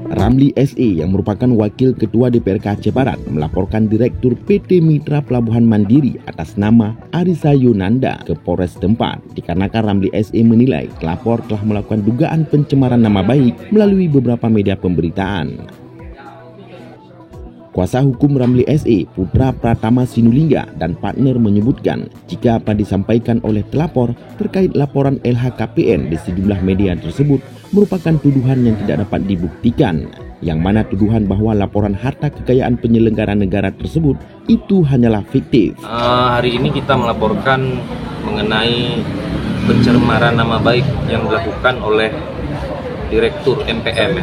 Ramli SE yang merupakan Wakil Ketua DPRK Aceh Barat melaporkan Direktur PT Mitra Pelabuhan Mandiri atas nama Arisa Yunanda ke Polres setempat dikarenakan Ramli SE menilai pelapor telah melakukan dugaan pencemaran nama baik melalui beberapa media pemberitaan. Kuasa hukum Ramli SE, Putra Pratama Sinulinga dan partner menyebutkan jika apa disampaikan oleh pelapor terkait laporan LHKPN di sejumlah media tersebut merupakan tuduhan yang tidak dapat dibuktikan, yang mana tuduhan bahwa laporan harta kekayaan penyelenggara negara tersebut itu hanyalah fiktif. Hari ini kita melaporkan mengenai pencemaran nama baik yang dilakukan oleh Direktur MPM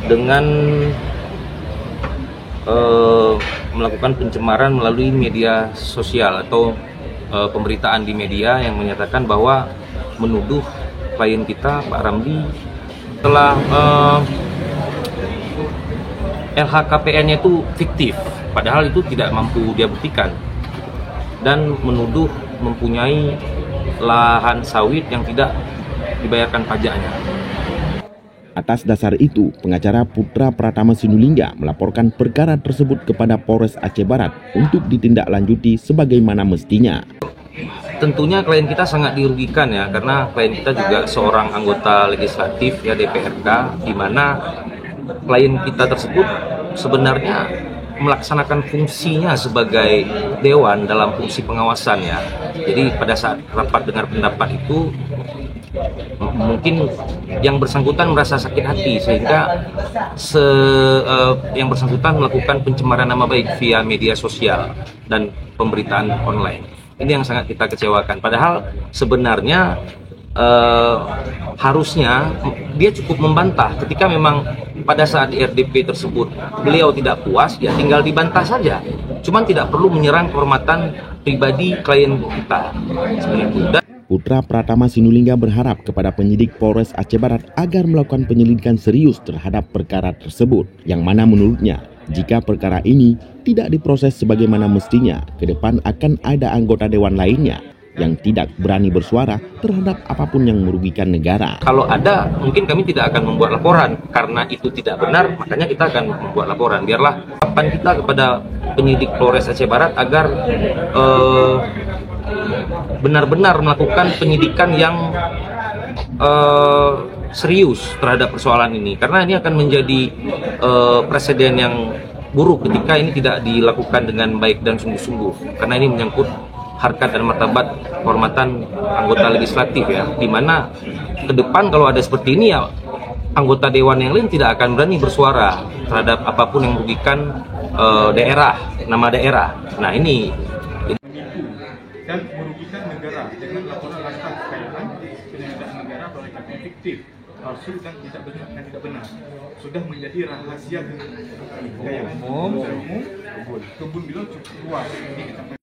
dengan melakukan pencemaran melalui media sosial atau pemberitaan di media yang menyatakan bahwa menuduh klien kita Pak Ramli telah LHKPN-nya itu fiktif, padahal itu tidak mampu dia buktikan, dan menuduh mempunyai lahan sawit yang tidak dibayarkan pajaknya. Atas dasar itu, pengacara Putra Pratama Sinulinga melaporkan perkara tersebut kepada Polres Aceh Barat untuk ditindaklanjuti sebagaimana mestinya. Tentunya klien kita sangat dirugikan ya, karena klien kita juga seorang anggota legislatif ya DPRK, di mana klien kita tersebut sebenarnya melaksanakan fungsinya sebagai dewan dalam fungsi pengawasan ya. Jadi pada saat rapat dengar pendapat itu mungkin yang bersangkutan merasa sakit hati sehingga yang bersangkutan melakukan pencemaran nama baik via media sosial dan pemberitaan online. Ini yang sangat kita kecewakan. Padahal sebenarnya harusnya dia cukup membantah ketika memang pada saat di RDP tersebut beliau tidak puas, ya tinggal dibantah saja. Cuman tidak perlu menyerang kehormatan pribadi klien kita. Seperti itu. Putra Pratama Sinulinga berharap kepada penyidik Polres Aceh Barat agar melakukan penyelidikan serius terhadap perkara tersebut, yang mana menurutnya jika perkara ini tidak diproses sebagaimana mestinya, ke depan akan ada anggota dewan lainnya yang tidak berani bersuara terhadap apapun yang merugikan negara. Kalau ada, mungkin kami tidak akan membuat laporan karena itu tidak benar, makanya kita akan membuat laporan. Biarlah harapan kita kepada penyidik Polres Aceh Barat agar benar-benar melakukan penyidikan yang serius terhadap persoalan ini, karena ini akan menjadi presiden yang buruk ketika ini tidak dilakukan dengan baik dan sungguh-sungguh, karena ini menyangkut harkat dan martabat kehormatan anggota legislatif ya, dimana ke depan kalau ada seperti ini ya anggota dewan yang lain tidak akan berani bersuara terhadap apapun yang merugikan daerah, nama daerah. Nah ini dan merugikan negara dengan laporan harta kekayaan penyelenggara negara melalui fiktif, palsu dan tidak benar, sudah menjadi rahasia kekayaan umum. Kebun beliau cukup luas.